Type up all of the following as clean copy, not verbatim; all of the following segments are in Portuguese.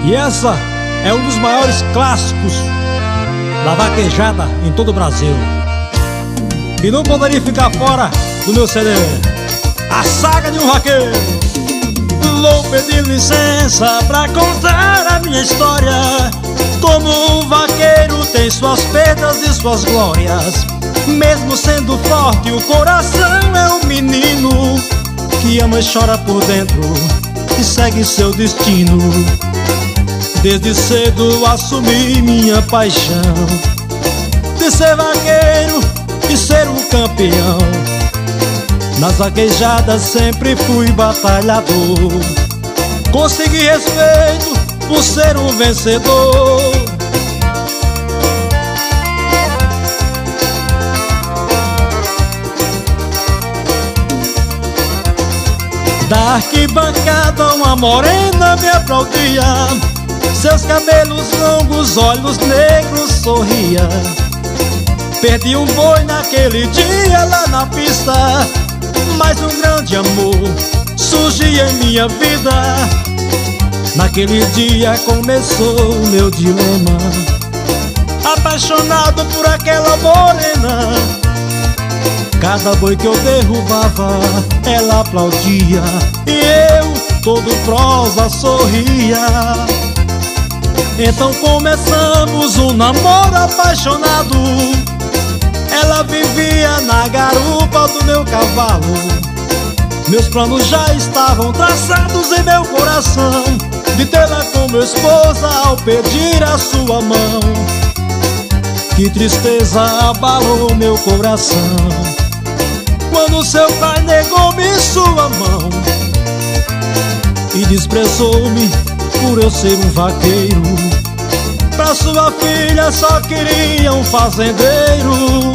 E essa é um dos maiores clássicos da vaquejada em todo o Brasil, e não poderia ficar fora do meu CD, A Saga de um Vaqueiro. Vou pedir licença pra contar a minha história. Como um vaqueiro tem suas perdas e suas glórias. Mesmo sendo forte, o coração é um menino que ama e chora por dentro e segue seu destino. Desde cedo assumi minha paixão de ser vaqueiro e ser um campeão. Nas vaquejadas sempre fui batalhador. Consegui respeito por ser um vencedor. Da arquibancada uma morena me aplaudia. Seus cabelos longos, olhos negros sorria. Perdi um boi naquele dia lá na pista, mas um grande amor surgia em minha vida. Naquele dia começou o meu dilema. Apaixonado por aquela morena, cada boi que eu derrubava ela aplaudia, e eu, todo prosa, sorria. Então começamos um namoro apaixonado. Ela vivia na garupa do meu cavalo. Meus planos já estavam traçados em meu coração, de tê-la como esposa ao pedir a sua mão. Que tristeza abalou meu coração quando seu pai negou-me sua mão e desprezou-me por eu ser um vaqueiro. Pra sua filha só queria um fazendeiro.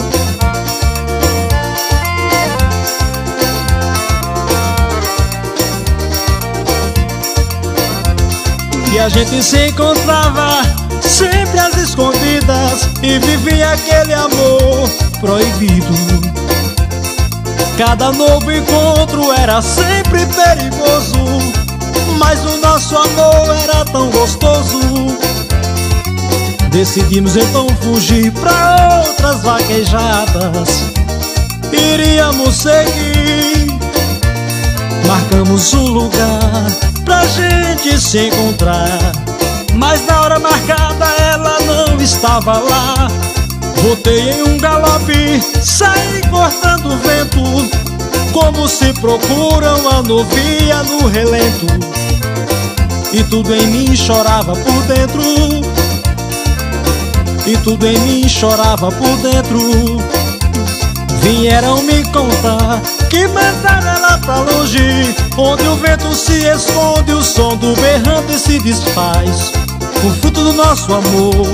E a gente se encontrava sempre às escondidas e vivia aquele amor proibido. Cada novo encontro era sempre perigoso, mas o nosso amor era tão gostoso. Decidimos então fugir pra outras vaquejadas. Iríamos seguir. Marcamos um lugar pra gente se encontrar, mas na hora marcada ela não estava lá. Voltei em um galope, saí cortando o vento, como se procuram a novia no relento. E tudo em mim chorava por dentro, e tudo em mim chorava por dentro. Vieram me contar que mandaram ela pra longe, onde o vento se esconde, o som do berrante se desfaz. O fruto do nosso amor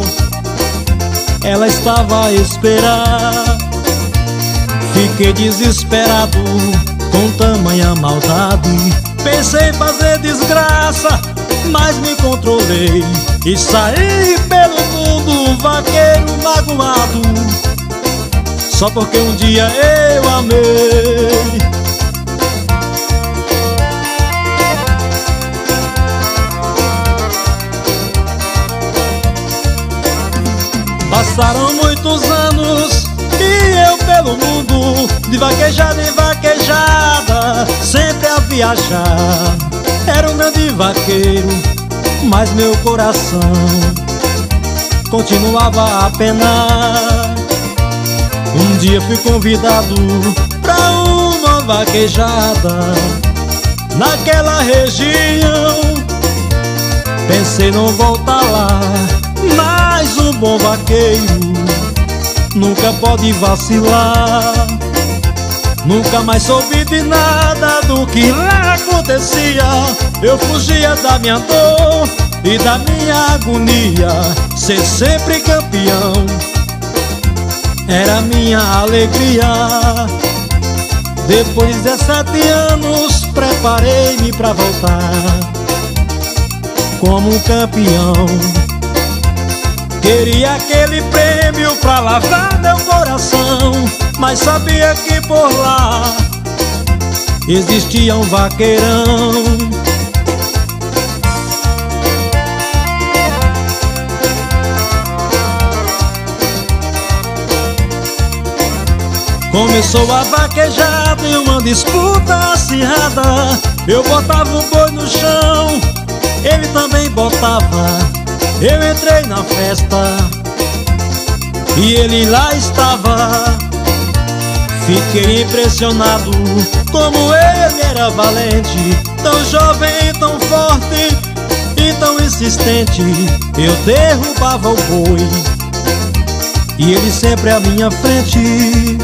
ela estava a esperar. Fiquei desesperado com tamanha maldade. Pensei em fazer desgraça, mas me controlei e saí pelo mundo um vaqueiro magoado, só porque um dia eu amei. Passaram muitos anos e eu pelo mundo, de vaquejada em vaquejada, sempre a viajar. Era um grande vaqueiro, mas meu coração continuava a penar. Um dia fui convidado pra uma vaquejada naquela região. Pensei não voltar lá, mas um bom vaqueiro nunca pode vacilar. Nunca mais soube de nada do que lá acontecia. Eu fugia da minha dor e da minha agonia. Ser sempre campeão era minha alegria. Depois de 17 anos preparei-me pra voltar como um campeão. Queria aquele prêmio pra lavar meu coração, mas sabia que por lá existia um vaqueirão. Começou a vaquejada em uma disputa acirrada. Eu botava o boi no chão, ele também botava. Eu entrei na festa e ele lá estava. Fiquei impressionado como ele era valente, tão jovem, tão forte e tão insistente. Eu derrubava o boi e ele sempre à minha frente.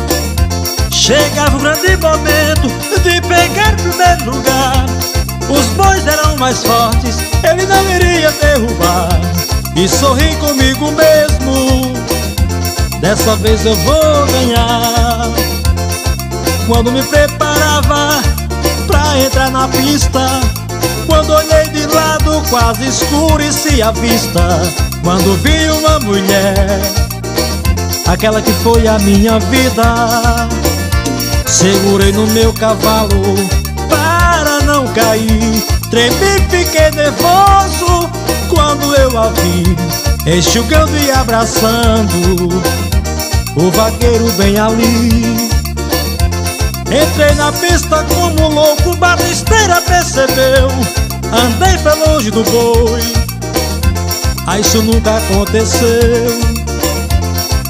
Chegava o grande momento de pegar o primeiro lugar. Os bois eram mais fortes, ele não iria derrubar. E sorri comigo mesmo, dessa vez eu vou ganhar. Quando me preparava pra entrar na pista, quando olhei de lado quase escurecia a vista. Quando vi uma mulher, aquela que foi a minha vida, segurei no meu cavalo para não cair. Tremi, fiquei nervoso quando eu a vi, enxugando e abraçando o vaqueiro bem ali. Entrei na pista como louco, Batisteira percebeu. Andei pra longe do boi, isso nunca aconteceu.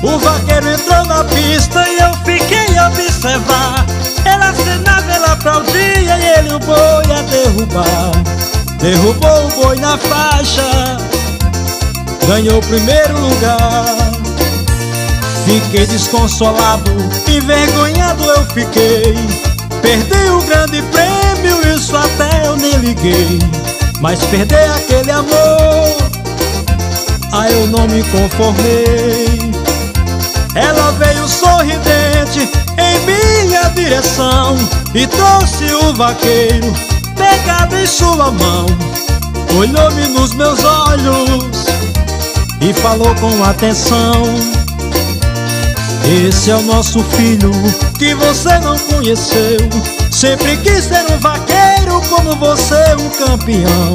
O vaqueiro entrou na pista e eu fiquei a observar. Ela acenava, ela aplaudia e ele o boi a derrubar. Derrubou o boi na faixa, ganhou o primeiro lugar. Fiquei desconsolado, envergonhado eu fiquei. Perdi o grande prêmio, isso até eu nem liguei. Mas perder aquele amor, eu não me conformei. Ela veio sorridente em minha direção e trouxe o vaqueiro pegado em sua mão. Olhou-me nos meus olhos e falou com atenção: esse é o nosso filho que você não conheceu. Sempre quis ser um vaqueiro como você, um campeão.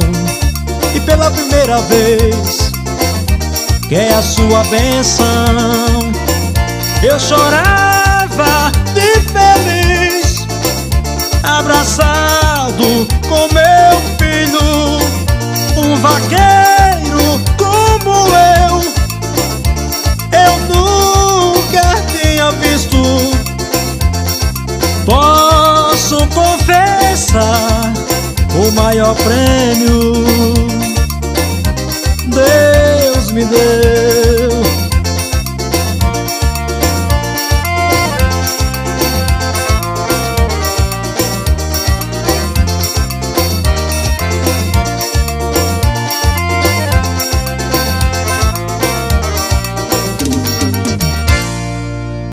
E pela primeira vez quer a sua bênção. Eu chorava de feliz, abraçado com meu filho. Um vaqueiro como eu nunca tinha visto. Posso confessar, o maior prêmio